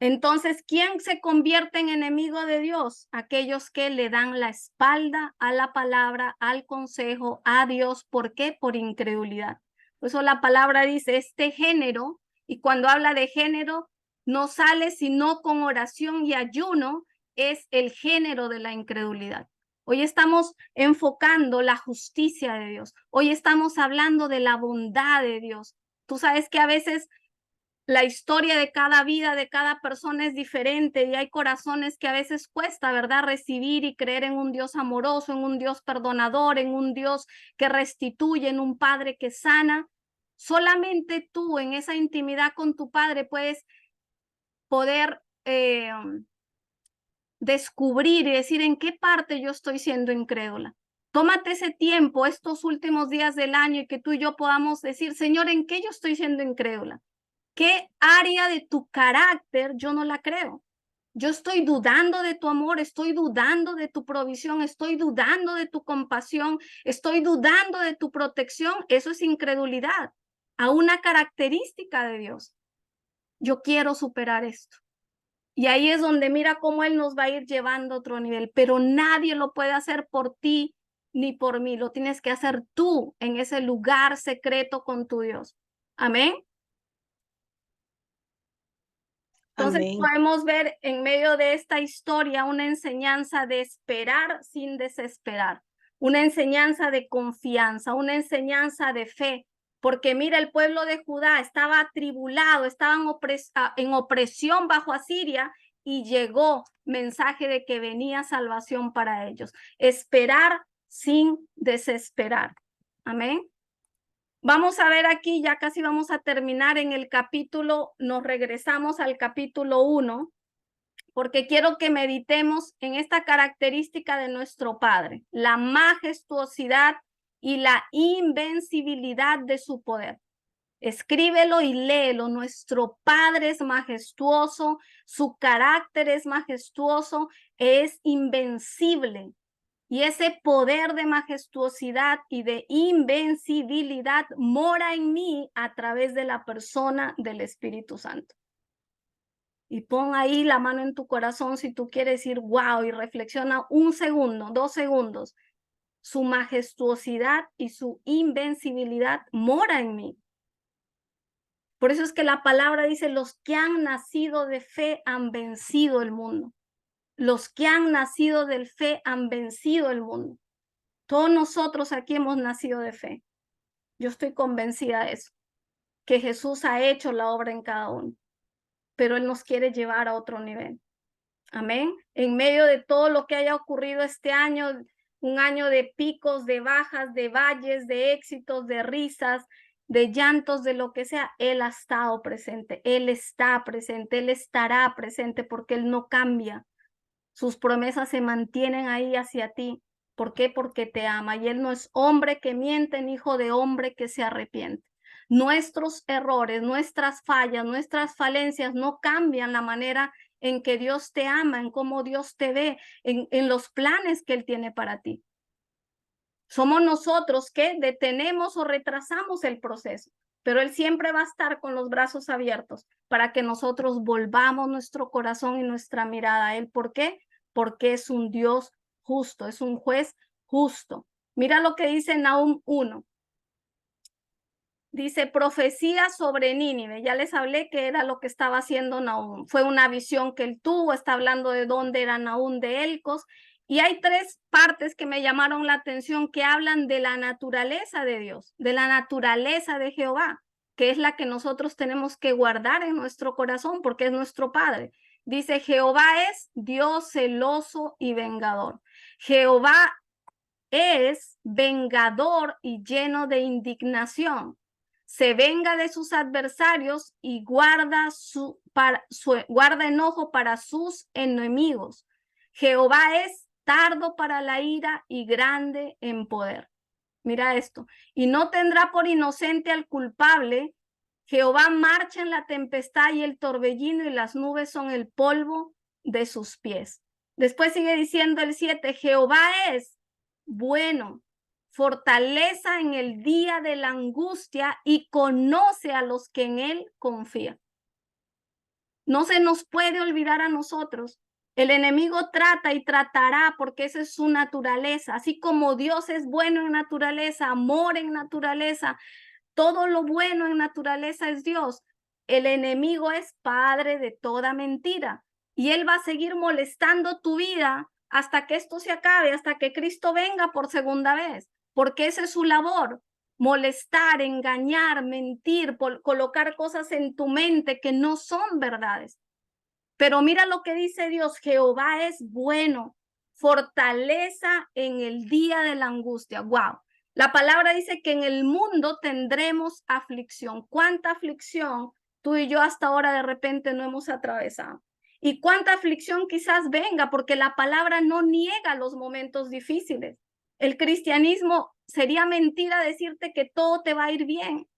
Entonces, ¿quién se convierte en enemigo de Dios? Aquellos que le dan la espalda a la palabra, al consejo, a Dios. ¿Por qué? Por incredulidad. Por eso la palabra dice este género, y cuando habla de género, no sale sino con oración y ayuno, es el género de la incredulidad. Hoy estamos enfocando la justicia de Dios. Hoy estamos hablando de la bondad de Dios. Tú sabes que a veces la historia de cada vida, de cada persona es diferente, y hay corazones que a veces cuesta, ¿verdad?, recibir y creer en un Dios amoroso, en un Dios perdonador, en un Dios que restituye, en un Padre que sana. Solamente tú en esa intimidad con tu Padre puedes poder descubrir y decir en qué parte yo estoy siendo incrédula. Tómate ese tiempo estos últimos días del año y que tú y yo podamos decir, Señor, ¿en qué yo estoy siendo incrédula? ¿Qué área de tu carácter yo no la creo? Yo estoy dudando de tu amor, estoy dudando de tu provisión, estoy dudando de tu compasión, estoy dudando de tu protección. Eso es incredulidad a una característica de Dios. Yo quiero superar esto. Y ahí es donde mira cómo Él nos va a ir llevando a otro nivel, pero nadie lo puede hacer por ti ni por mí. Lo tienes que hacer tú en ese lugar secreto con tu Dios. Amén. Entonces Amén. podemos ver en medio de esta historia una enseñanza de esperar sin desesperar, una enseñanza de confianza, una enseñanza de fe, porque mira, el pueblo de Judá estaba atribulado, estaban en opresión bajo Asiria, y llegó mensaje de que venía salvación para ellos. Esperar sin desesperar. Amén. Vamos a ver aquí, ya casi vamos a terminar en el capítulo, nos regresamos al capítulo 1, porque quiero que meditemos en esta característica de nuestro Padre, la majestuosidad y la invencibilidad de su poder. Escríbelo y léelo. Nuestro Padre es majestuoso, su carácter es majestuoso, es invencible. Y ese poder de majestuosidad y de invencibilidad mora en mí a través de la persona del Espíritu Santo. Y pon ahí la mano en tu corazón si tú quieres decir wow, y reflexiona 1 segundo, 2 segundos. su majestuosidad y su invencibilidad mora en mí. Por eso es que la palabra dice, los que han nacido de fe han vencido el mundo. Los que han nacido de fe han vencido el mundo. Todos nosotros aquí hemos nacido de fe. Yo estoy convencida de eso, que Jesús ha hecho la obra en cada uno, pero Él nos quiere llevar a otro nivel. Amén. En medio de todo lo que haya ocurrido este año, un año de picos, de bajas, de valles, de éxitos, de risas, de llantos, de lo que sea, Él ha estado presente, Él está presente, Él estará presente porque Él no cambia. Sus promesas se mantienen ahí hacia ti. ¿Por qué? Porque te ama y Él no es hombre que miente, ni hijo de hombre que se arrepiente. Nuestros errores, nuestras fallas, nuestras falencias no cambian la manera en que Dios te ama, en cómo Dios te ve, en los planes que Él tiene para ti. Somos nosotros que detenemos o retrasamos el proceso, pero Él siempre va a estar con los brazos abiertos para que nosotros volvamos nuestro corazón y nuestra mirada a Él. ¿Por qué? Porque es un Dios justo, es un juez justo. Mira lo que dice Nahum 1. Dice, profecía sobre Nínive. Ya les hablé que era lo que estaba haciendo Nahum. Fue una visión que él tuvo, está hablando de dónde era Nahum de Elcos. Y hay tres partes que me llamaron la atención que hablan de la naturaleza de Dios, de la naturaleza de Jehová, que es la que nosotros tenemos que guardar en nuestro corazón porque es nuestro Padre. Dice, Jehová es Dios celoso y vengador. Jehová es vengador y lleno de indignación. Se venga de sus adversarios y guarda enojo para sus enemigos. Jehová es tardo para la ira y grande en poder. Mira esto. Y no tendrá por inocente al culpable. Jehová marcha en la tempestad y el torbellino y las nubes son el polvo de sus pies. Después sigue diciendo el 7, Jehová es bueno, fortaleza en el día de la angustia y conoce a los que en él confían. No se nos puede olvidar a nosotros. El enemigo trata y tratará porque esa es su naturaleza. Así como Dios es bueno en naturaleza, amor en naturaleza, todo lo bueno en naturaleza es Dios. El enemigo es padre de toda mentira y él va a seguir molestando tu vida hasta que esto se acabe, hasta que Cristo venga por segunda vez, porque esa es su labor. Molestar, engañar, mentir, colocar cosas en tu mente que no son verdades. Pero mira lo que dice Dios, Jehová es bueno, fortaleza en el día de la angustia. Wow. La palabra dice que en el mundo tendremos aflicción. ¿Cuánta aflicción tú y yo hasta ahora de repente no hemos atravesado? ¿Y cuánta aflicción quizás venga? Porque la palabra no niega los momentos difíciles. El cristianismo sería mentira decirte que todo te va a ir bien.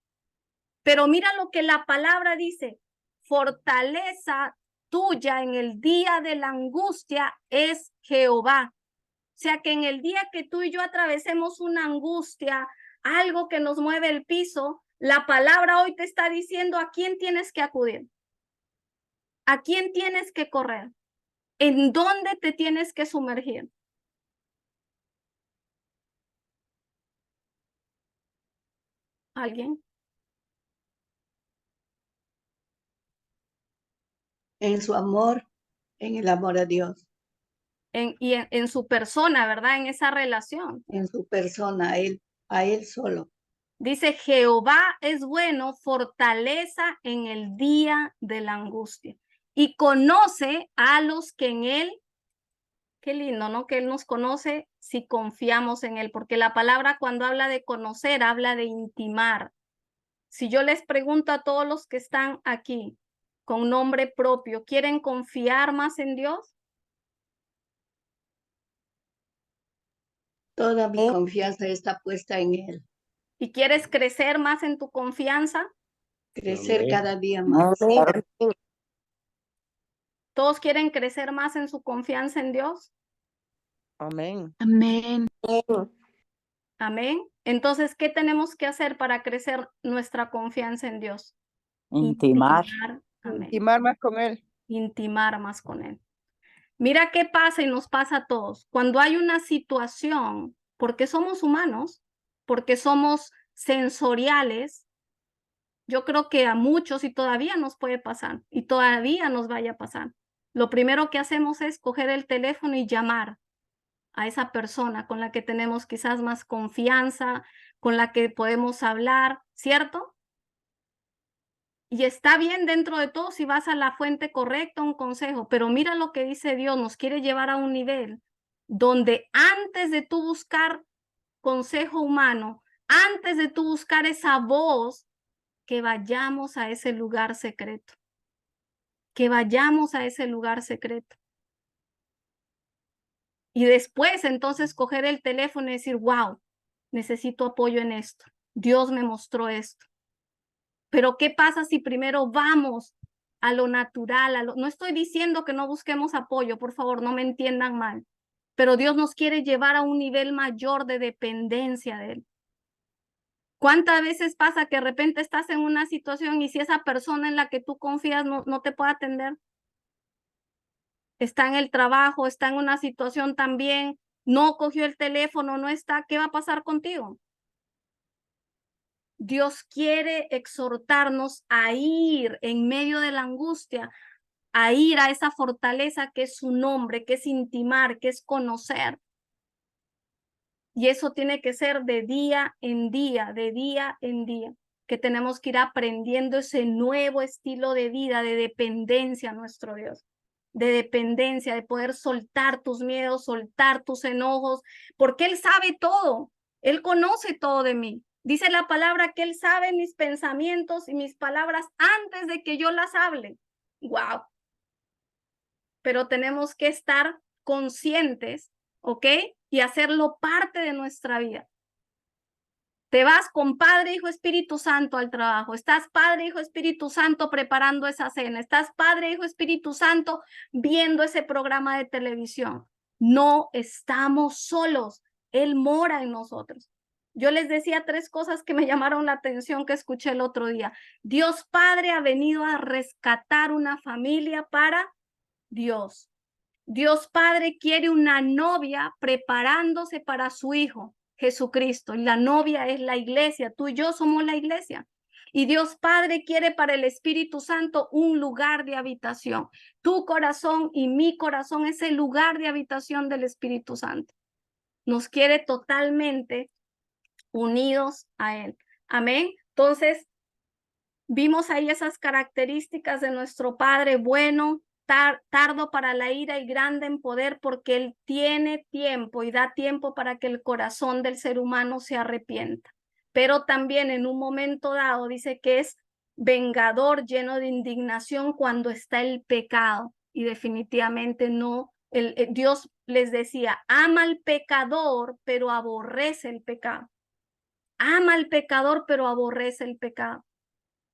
Pero mira lo que la palabra dice, fortaleza tuya en el día de la angustia es Jehová. O sea que en el día que tú y yo atravesemos una angustia, algo que nos mueve el piso, la palabra hoy te está diciendo a quién tienes que acudir, a quién tienes que correr, en dónde te tienes que sumergir. ¿Alguien? En su amor, en el amor a Dios, En su persona, ¿verdad? En esa relación. en su persona, a él solo. Dice, Jehová es bueno, fortaleza en el día de la angustia. Y conoce a los que en él, qué lindo, ¿no? Que él nos conoce si confiamos en él, porque la palabra cuando habla de conocer, habla de intimar. Si yo les pregunto a todos los que están aquí con nombre propio, ¿quieren confiar más en Dios? Toda mi confianza está puesta en él. ¿Y quieres crecer más en tu confianza? Crecer Amén. cada día más. ¿Todos quieren crecer más en su confianza en Dios? Amén. Amén. Amén. Entonces, ¿qué tenemos que hacer para crecer nuestra confianza en Dios? Intimar. Amén. Intimar más con Él. Intimar más con Él. Mira qué pasa y nos pasa a todos. Cuando hay una situación porque somos humanos, porque somos sensoriales. Yo creo que a muchos y todavía nos puede pasar y todavía nos vaya a pasar. Lo primero que hacemos es coger el teléfono y llamar a esa persona con la que tenemos quizás más confianza, con la que podemos hablar, ¿cierto? Y está bien dentro de todo si vas a la fuente correcta, un consejo, pero mira lo que dice Dios, nos quiere llevar a un nivel donde antes de tú buscar consejo humano, antes de tú buscar esa voz, que vayamos a ese lugar secreto, que vayamos a ese lugar secreto. Y después entonces coger el teléfono y decir, wow, necesito apoyo en esto. Dios me mostró esto. Pero ¿qué pasa si primero vamos a lo natural? No estoy diciendo que no busquemos apoyo, por favor, no me entiendan mal. Pero Dios nos quiere llevar a un nivel mayor de dependencia de Él. ¿Cuántas veces pasa que de repente estás en una situación y si esa persona en la que tú confías no te puede atender? Está en el trabajo, está en una situación también, no cogió el teléfono, no está, ¿qué va a pasar contigo? Dios quiere exhortarnos a ir en medio de la angustia, a ir a esa fortaleza que es su nombre, que es intimar, que es conocer. Y eso tiene que ser de día en día, de día en día, que tenemos que ir aprendiendo ese nuevo estilo de vida, de dependencia a nuestro Dios, de dependencia, de poder soltar tus miedos, soltar tus enojos, porque Él sabe todo, Él conoce todo de mí. Dice la palabra que Él sabe mis pensamientos y mis palabras antes de que yo las hable. ¡Wow! Pero tenemos que estar conscientes, ¿ok? Y hacerlo parte de nuestra vida. Te vas con Padre, Hijo, Espíritu Santo al trabajo. Estás Padre, Hijo, Espíritu Santo preparando esa cena. Estás Padre, Hijo, Espíritu Santo viendo ese programa de televisión. No estamos solos. Él mora en nosotros. Yo les decía 3 cosas que me llamaron la atención que escuché el otro día. Dios Padre ha venido a rescatar una familia para Dios. Dios Padre quiere una novia preparándose para su Hijo, Jesucristo. Y la novia es la iglesia. Tú y yo somos la iglesia. Y Dios Padre quiere para el Espíritu Santo un lugar de habitación. Tu corazón y mi corazón es el lugar de habitación del Espíritu Santo. Nos quiere totalmente unidos a Él. Amén. Entonces, vimos ahí esas características de nuestro Padre bueno, tardo para la ira y grande en poder, porque Él tiene tiempo y da tiempo para que el corazón del ser humano se arrepienta. Pero también en un momento dado dice que es vengador, lleno de indignación cuando está el pecado. Y definitivamente no, Dios les decía, ama al pecador, pero aborrece el pecado. Ama al pecador, pero aborrece el pecado.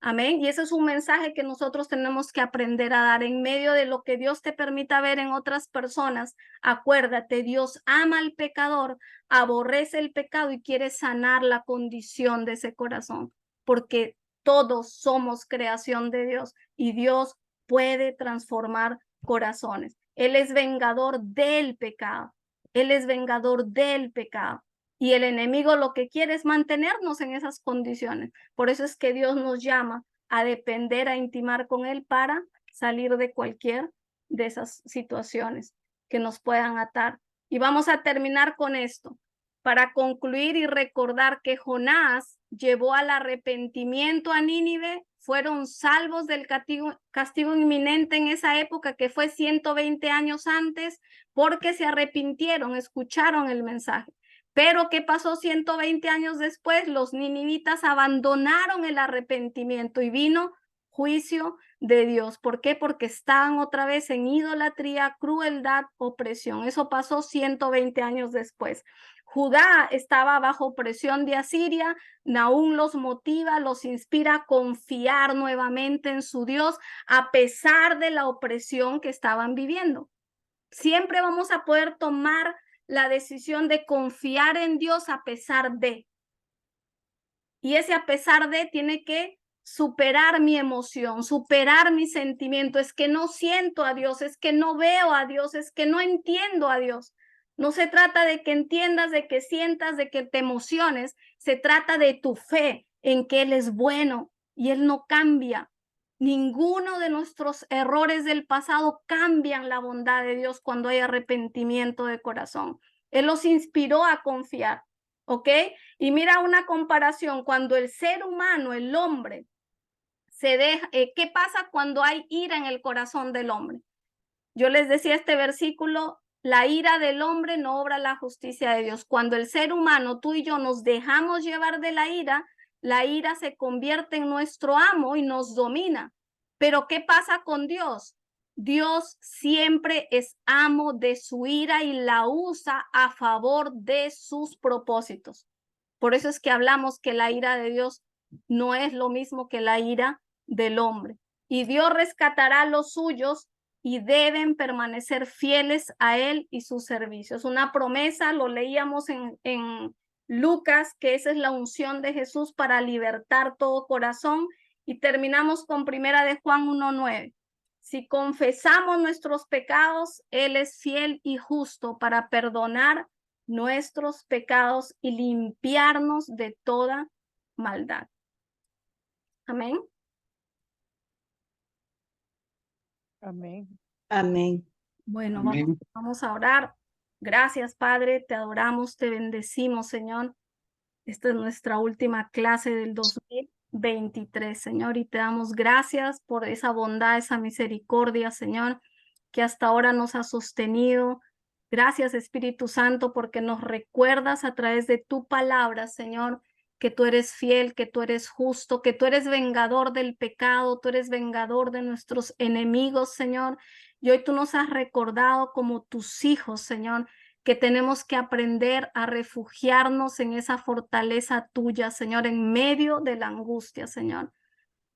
Amén. Y ese es un mensaje que nosotros tenemos que aprender a dar en medio de lo que Dios te permita ver en otras personas. Acuérdate, Dios ama al pecador, aborrece el pecado y quiere sanar la condición de ese corazón, porque todos somos creación de Dios y Dios puede transformar corazones. Él es vengador del pecado. Él es vengador del pecado. Y el enemigo lo que quiere es mantenernos en esas condiciones. Por eso es que Dios nos llama a depender, a intimar con Él para salir de cualquier de esas situaciones que nos puedan atar. Y vamos a terminar con esto, para concluir y recordar que Jonás llevó al arrepentimiento a Nínive, fueron salvos del castigo inminente en esa época, que fue 120 años antes, porque se arrepintieron, escucharon el mensaje. Pero ¿qué pasó 120 años después? Los ninivitas abandonaron el arrepentimiento y vino juicio de Dios. ¿Por qué? Porque estaban otra vez en idolatría, crueldad, opresión. Eso pasó 120 años después. Judá estaba bajo presión de Asiria. Nahum los motiva, los inspira a confiar nuevamente en su Dios a pesar de la opresión que estaban viviendo. Siempre vamos a poder tomar la decisión de confiar en Dios a pesar de. Y ese a pesar de tiene que superar mi emoción, superar mi sentimiento. Es que no siento a Dios, es que no veo a Dios, es que no entiendo a Dios. No se trata de que entiendas, de que sientas, de que te emociones. Se trata de tu fe en que Él es bueno y Él no cambia. Ninguno de nuestros errores del pasado cambian la bondad de Dios cuando hay arrepentimiento de corazón. Él los inspiró a confiar, ¿ok? Y mira una comparación, cuando el ser humano, el hombre, se deja, ¿qué pasa cuando hay ira en el corazón del hombre? Yo les decía este versículo, la ira del hombre no obra la justicia de Dios. Cuando el ser humano, tú y yo, nos dejamos llevar de la ira se convierte en nuestro amo y nos domina. Pero ¿qué pasa con Dios? Dios siempre es amo de su ira y la usa a favor de sus propósitos. Por eso es que hablamos que la ira de Dios no es lo mismo que la ira del hombre. Y Dios rescatará a los suyos y deben permanecer fieles a Él y sus servicios. Una promesa, lo leíamos en Lucas, que esa es la unción de Jesús para libertar todo corazón. Y terminamos con primera de Juan 1:9. Si confesamos nuestros pecados, Él es fiel y justo para perdonar nuestros pecados y limpiarnos de toda maldad. Amén. Amén. Amén. Bueno, Amén. vamos a orar. Gracias, Padre, te adoramos, te bendecimos, Señor. Esta es nuestra última clase del 2023, Señor, y te damos gracias por esa bondad, esa misericordia, Señor, que hasta ahora nos ha sostenido. Gracias, Espíritu Santo, porque nos recuerdas a través de tu palabra, Señor, que tú eres fiel, que tú eres justo, que tú eres vengador del pecado, tú eres vengador de nuestros enemigos, Señor. Y hoy tú nos has recordado como tus hijos, Señor, que tenemos que aprender a refugiarnos en esa fortaleza tuya, Señor, en medio de la angustia, Señor.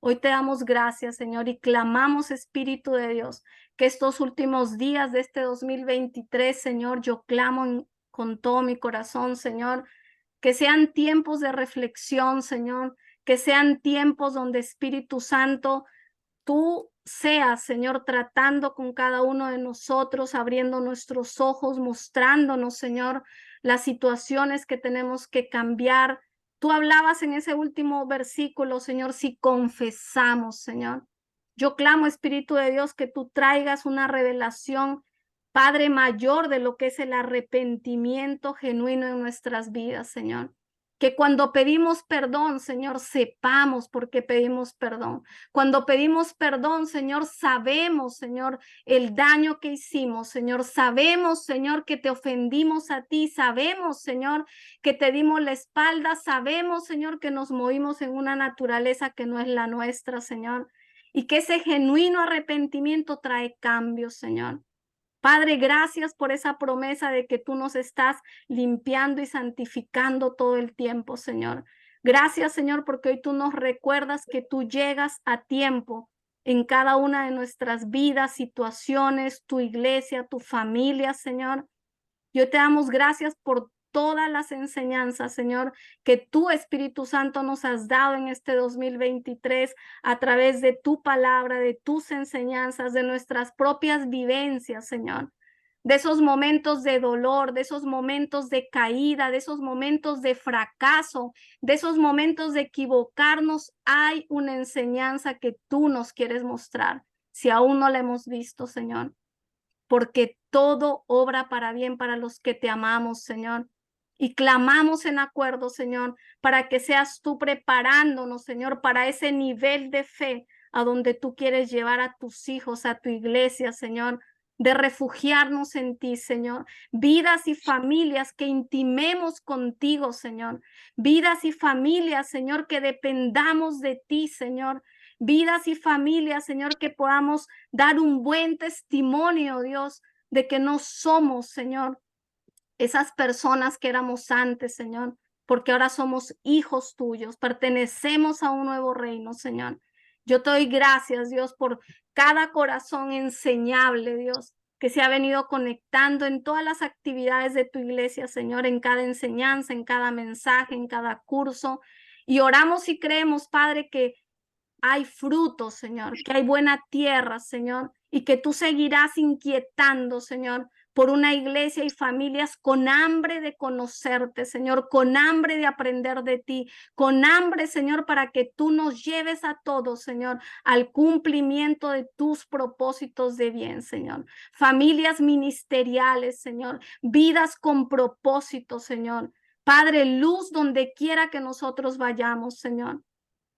Hoy te damos gracias, Señor, y clamamos, Espíritu de Dios, que estos últimos días de este 2023, Señor, yo clamo con todo mi corazón, Señor, que sean tiempos de reflexión, Señor, que sean tiempos donde, Espíritu Santo, tú seas, Señor, tratando con cada uno de nosotros, abriendo nuestros ojos, mostrándonos, Señor, las situaciones que tenemos que cambiar. Tú hablabas en ese último versículo, Señor, si confesamos, Señor. Yo clamo, Espíritu de Dios, que tú traigas una revelación, Padre, mayor de lo que es el arrepentimiento genuino en nuestras vidas, Señor. Que cuando pedimos perdón, Señor, sepamos por qué pedimos perdón. Cuando pedimos perdón, Señor, sabemos, Señor, el daño que hicimos, Señor. Sabemos, Señor, que te ofendimos a ti. Sabemos, Señor, que te dimos la espalda. Sabemos, Señor, que nos movimos en una naturaleza que no es la nuestra, Señor. Y que ese genuino arrepentimiento trae cambios, Señor. Padre, gracias por esa promesa de que tú nos estás limpiando y santificando todo el tiempo, Señor. Gracias, Señor, porque hoy tú nos recuerdas que tú llegas a tiempo en cada una de nuestras vidas, situaciones, tu iglesia, tu familia, Señor. Yo te damos gracias por todas las enseñanzas, Señor, que tú, Espíritu Santo, nos has dado en este 2023 a través de tu palabra, de tus enseñanzas, de nuestras propias vivencias, Señor. De esos momentos de dolor, de esos momentos de caída, de esos momentos de fracaso, de esos momentos de equivocarnos, hay una enseñanza que tú nos quieres mostrar, si aún no la hemos visto, Señor. Porque todo obra para bien para los que te amamos, Señor. Y clamamos en acuerdo, Señor, para que seas tú preparándonos, Señor, para ese nivel de fe a donde tú quieres llevar a tus hijos, a tu iglesia, Señor, de refugiarnos en ti, Señor. Vidas y familias que intimemos contigo, Señor. Vidas y familias, Señor, que dependamos de ti, Señor. Vidas y familias, Señor, que podamos dar un buen testimonio, Dios, de que no somos, Señor, esas personas que éramos antes, Señor, porque ahora somos hijos tuyos, pertenecemos a un nuevo reino, Señor. Yo te doy gracias, Dios, por cada corazón enseñable, Dios, que se ha venido conectando en todas las actividades de tu iglesia, Señor, en cada enseñanza, en cada mensaje, en cada curso. Y oramos y creemos, Padre, que hay frutos, Señor, que hay buena tierra, Señor, y que tú seguirás inquietando, Señor, por una iglesia y familias con hambre de conocerte, Señor, con hambre de aprender de ti, con hambre, Señor, para que tú nos lleves a todos, Señor, al cumplimiento de tus propósitos de bien, Señor. Familias ministeriales, Señor, vidas con propósito, Señor. Padre, luz donde quiera que nosotros vayamos, Señor.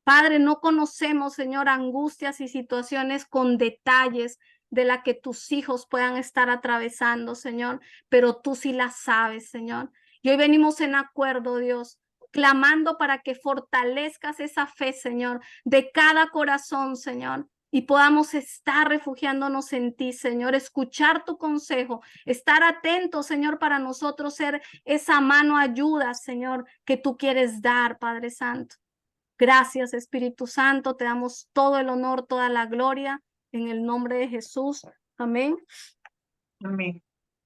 Padre, no conocemos, Señor, angustias y situaciones con detalles de la que tus hijos puedan estar atravesando, Señor, pero tú sí las sabes, Señor. Y hoy venimos en acuerdo, Dios, clamando para que fortalezcas esa fe, Señor, de cada corazón, Señor, y podamos estar refugiándonos en ti, Señor, escuchar tu consejo, estar atentos, Señor, para nosotros ser esa mano ayuda, Señor, que tú quieres dar, Padre Santo. Gracias, Espíritu Santo, te damos todo el honor, toda la gloria, en el nombre de Jesús. Amén. Amén.